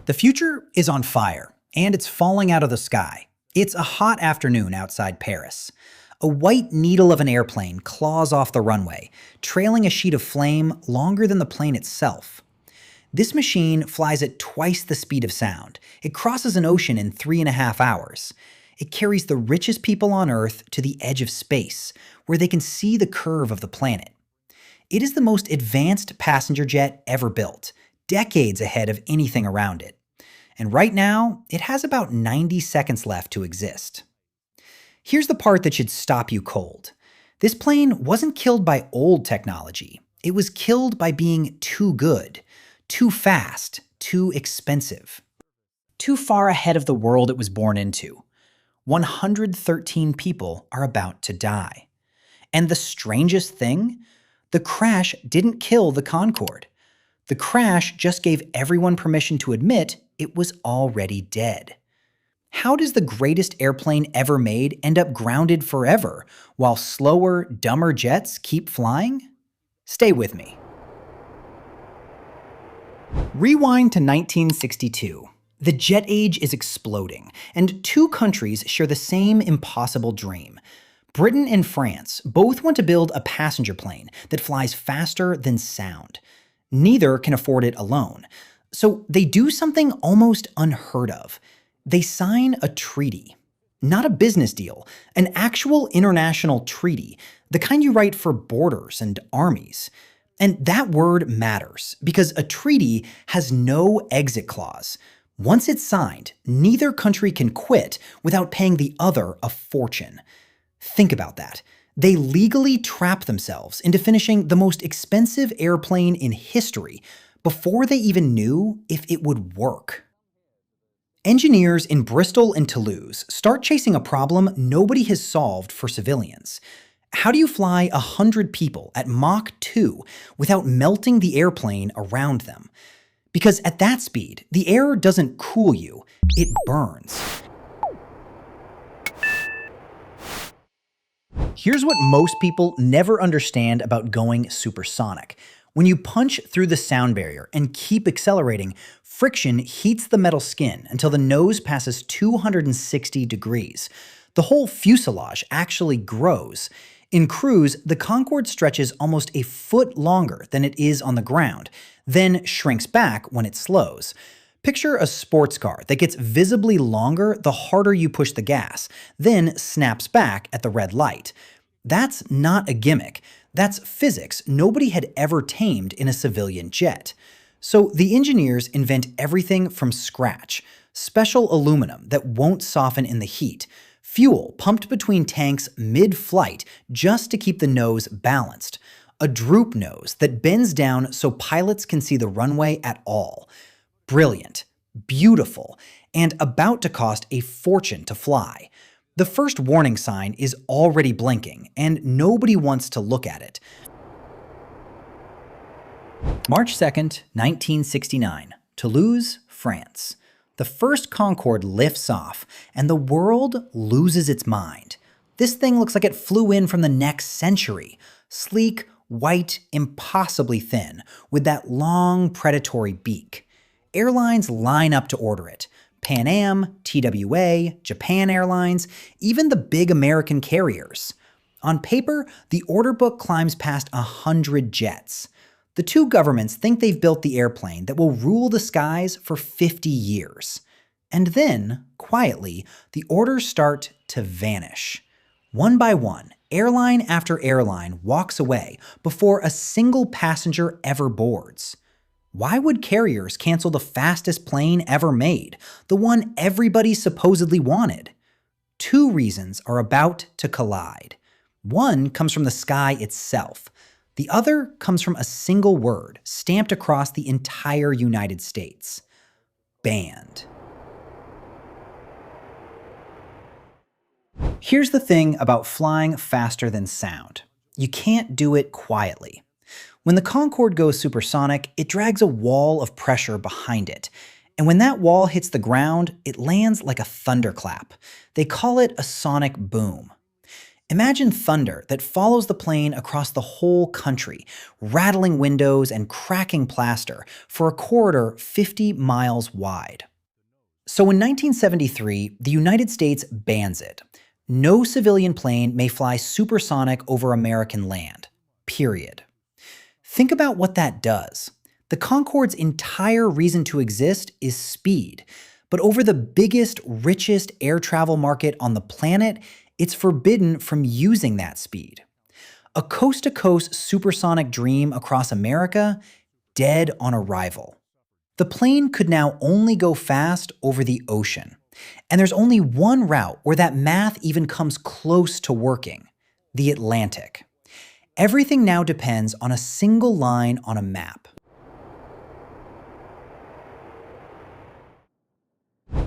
The future is on fire, and it's falling out of the sky. It's a hot afternoon outside Paris. A white needle of an airplane claws off the runway, trailing a sheet of flame longer than the plane itself. This machine flies at twice the speed of sound. It crosses an ocean in 3.5 hours. It carries the richest people on Earth to the edge of space, where they can see the curve of the planet. It is the most advanced passenger jet ever built, decades ahead of anything around it. And right now, it has about 90 seconds left to exist. Here's the part that should stop you cold. This plane wasn't killed by old technology. It was killed by being too good, too fast, too expensive. Too far ahead of the world it was born into. 113 people are about to die. And the strangest thing? The crash didn't kill the Concorde. The crash just gave everyone permission to admit it was already dead. How does the greatest airplane ever made end up grounded forever, while slower, dumber jets keep flying? Stay with me. Rewind to 1962. The jet age is exploding, and two countries share the same impossible dream. Britain and France both want to build a passenger plane that flies faster than sound. Neither can afford it alone. So they do something almost unheard of. They sign a treaty. Not a business deal, an actual international treaty, the kind you write for borders and armies. And that word matters, because a treaty has no exit clause. Once it's signed, neither country can quit without paying the other a fortune. Think about that. They legally trap themselves into finishing the most expensive airplane in history before they even knew if it would work. Engineers in Bristol and Toulouse start chasing a problem nobody has solved for civilians. How do you fly 100 people at Mach 2 without melting the airplane around them? Because at that speed, the air doesn't cool you, it burns. Here's what most people never understand about going supersonic. When you punch through the sound barrier and keep accelerating, friction heats the metal skin until the nose passes 260 degrees. The whole fuselage actually grows. In cruise, the Concorde stretches almost a foot longer than it is on the ground, then shrinks back when it slows. Picture a sports car that gets visibly longer the harder you push the gas, then snaps back at the red light. That's not a gimmick. That's physics nobody had ever tamed in a civilian jet. So the engineers invent everything from scratch. Special aluminum that won't soften in the heat. Fuel pumped between tanks mid-flight just to keep the nose balanced. A droop nose that bends down so pilots can see the runway at all. Brilliant, beautiful, and about to cost a fortune to fly. The first warning sign is already blinking, and nobody wants to look at it. March 2nd, 1969, Toulouse, France. The first Concorde lifts off, and the world loses its mind. This thing looks like it flew in from the next century. Sleek, white, impossibly thin, with that long, predatory beak. Airlines line up to order it. Pan Am, TWA, Japan Airlines, even the big American carriers. On paper, the order book climbs past 100 jets. The two governments think they've built the airplane that will rule the skies for 50 years. And then, quietly, the orders start to vanish. One by one, airline after airline walks away before a single passenger ever boards. Why would carriers cancel the fastest plane ever made, the one everybody supposedly wanted? Two reasons are about to collide. One comes from the sky itself. The other comes from a single word stamped across the entire United States. Banned. Here's the thing about flying faster than sound. You can't do it quietly. When the Concorde goes supersonic, it drags a wall of pressure behind it. And when that wall hits the ground, it lands like a thunderclap. They call it a sonic boom. Imagine thunder that follows the plane across the whole country, rattling windows and cracking plaster for a corridor 50 miles wide. So in 1973, the United States bans it. No civilian plane may fly supersonic over American land. Period. Think about what that does. The Concorde's entire reason to exist is speed, but over the biggest, richest air travel market on the planet, it's forbidden from using that speed. A coast-to-coast supersonic dream across America, dead on arrival. The plane could now only go fast over the ocean. And there's only one route where that math even comes close to working: the Atlantic. Everything now depends on a single line on a map.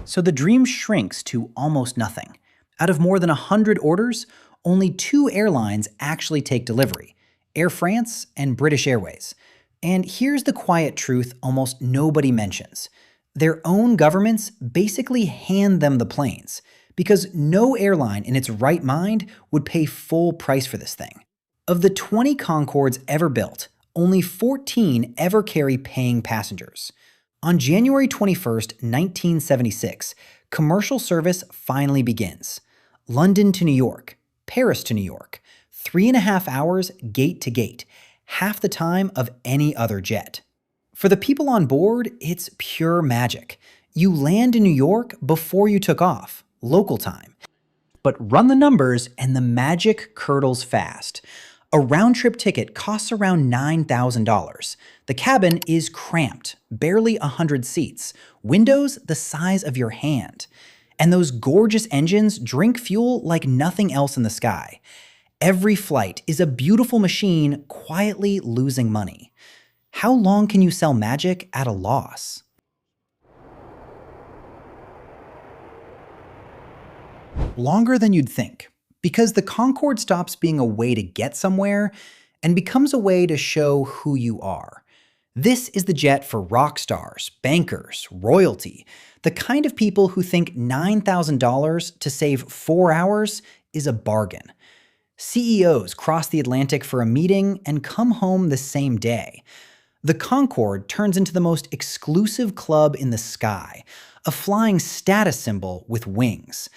So the dream shrinks to almost nothing. Out of more than 100 orders, only 2 airlines actually take delivery: Air France and British Airways. And here's the quiet truth almost nobody mentions. Their own governments basically hand them the planes, because no airline in its right mind would pay full price for this thing. Of the 20 Concordes ever built, only 14 ever carry paying passengers. On January 21st, 1976, commercial service finally begins. London to New York, Paris to New York, 3.5 hours gate to gate, half the time of any other jet. For the people on board, it's pure magic. You land in New York before you took off, local time. But run the numbers and the magic curdles fast. A round-trip ticket costs around $9,000. The cabin is cramped, barely 100 seats, windows the size of your hand. And those gorgeous engines drink fuel like nothing else in the sky. Every flight is a beautiful machine quietly losing money. How long can you sell magic at a loss? Longer than you'd think, because the Concorde stops being a way to get somewhere and becomes a way to show who you are. This is the jet for rock stars, bankers, royalty, the kind of people who think $9,000 to save 4 hours is a bargain. CEOs cross the Atlantic for a meeting and come home the same day. The Concorde turns into the most exclusive club in the sky, a flying status symbol with wings.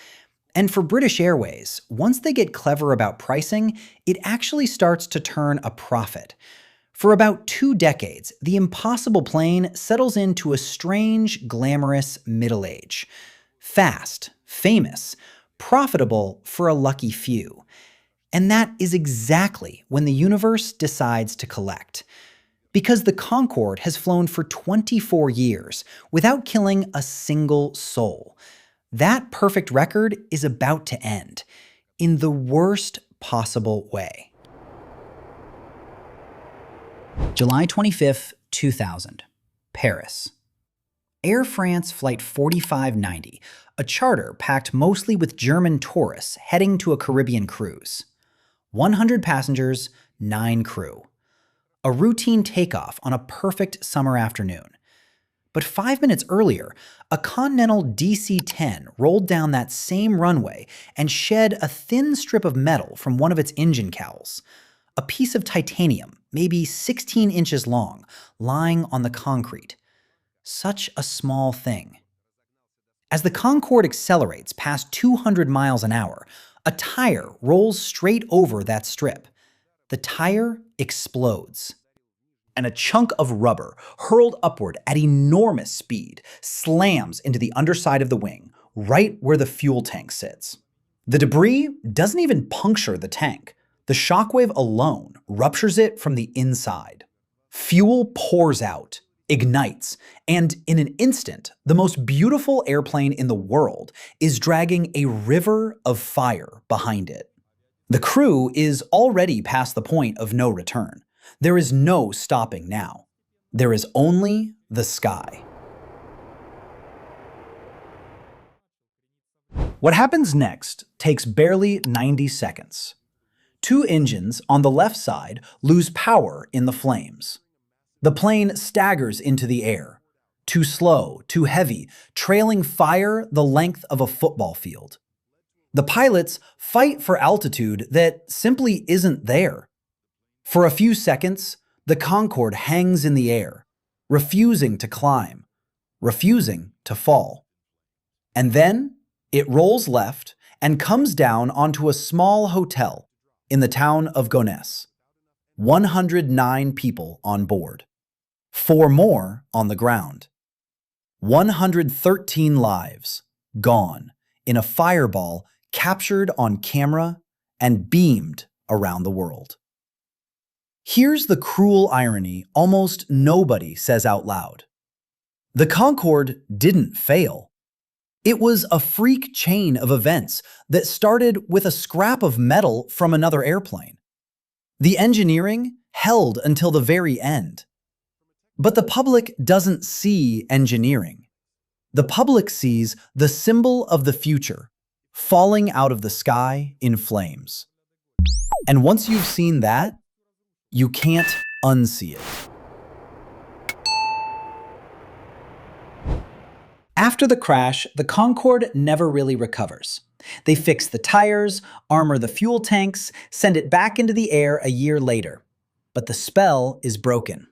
And for British Airways, once they get clever about pricing, it actually starts to turn a profit. For about 2 decades, the impossible plane settles into a strange, glamorous middle age. Fast, famous, profitable for a lucky few. And that is exactly when the universe decides to collect. Because the Concorde has flown for 24 years without killing a single soul. That perfect record is about to end, in the worst possible way. July 25th, 2000, Paris. Air France Flight 4590, a charter packed mostly with German tourists heading to a Caribbean cruise. 100 passengers, 9 crew. A routine takeoff on a perfect summer afternoon. But 5 minutes earlier, a Continental DC-10 rolled down that same runway and shed a thin strip of metal from one of its engine cowls. A piece of titanium, maybe 16 inches long, lying on the concrete. Such a small thing. As the Concorde accelerates past 200 miles an hour, a tire rolls straight over that strip. The tire explodes. And a chunk of rubber, hurled upward at enormous speed, slams into the underside of the wing, right where the fuel tank sits. The debris doesn't even puncture the tank. The shockwave alone ruptures it from the inside. Fuel pours out, ignites, and in an instant, the most beautiful airplane in the world is dragging a river of fire behind it. The crew is already past the point of no return. There is no stopping now. There is only the sky. What happens next takes barely 90 seconds. 2 engines on the left side lose power in the flames. The plane staggers into the air. Too slow, too heavy, trailing fire the length of a football field. The pilots fight for altitude that simply isn't there. For a few seconds, the Concorde hangs in the air, refusing to climb, refusing to fall. And then it rolls left and comes down onto a small hotel in the town of Gonesse. 109 people on board, 4 more on the ground. 113 lives gone in a fireball captured on camera and beamed around the world. Here's the cruel irony almost nobody says out loud. The Concorde didn't fail. It was a freak chain of events that started with a scrap of metal from another airplane. The engineering held until the very end. But the public doesn't see engineering. The public sees the symbol of the future falling out of the sky in flames. And once you've seen that, you can't unsee it. After the crash, the Concorde never really recovers. They fix the tires, armor the fuel tanks, send it back into the air a year later. But the spell is broken.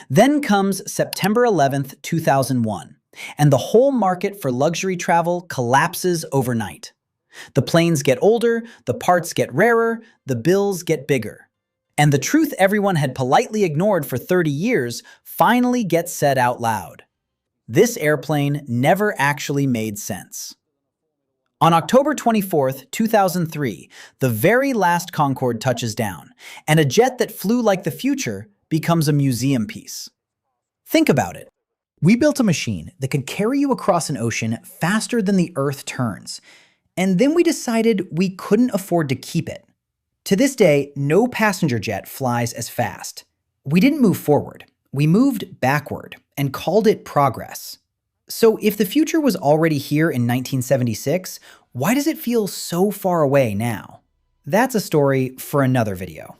Then comes September 11th, 2001, and the whole market for luxury travel collapses overnight. The planes get older, the parts get rarer, the bills get bigger. And the truth everyone had politely ignored for 30 years finally gets said out loud. This airplane never actually made sense. On October 24th, 2003, the very last Concorde touches down, and a jet that flew like the future becomes a museum piece. Think about it. We built a machine that could carry you across an ocean faster than the Earth turns, and then we decided we couldn't afford to keep it. To this day, no passenger jet flies as fast. We didn't move forward. We moved backward and called it progress. So if the future was already here in 1976, why does it feel so far away now? That's a story for another video.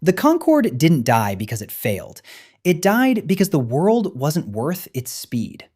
The Concorde didn't die because it failed. It died because the world wasn't worth its speed.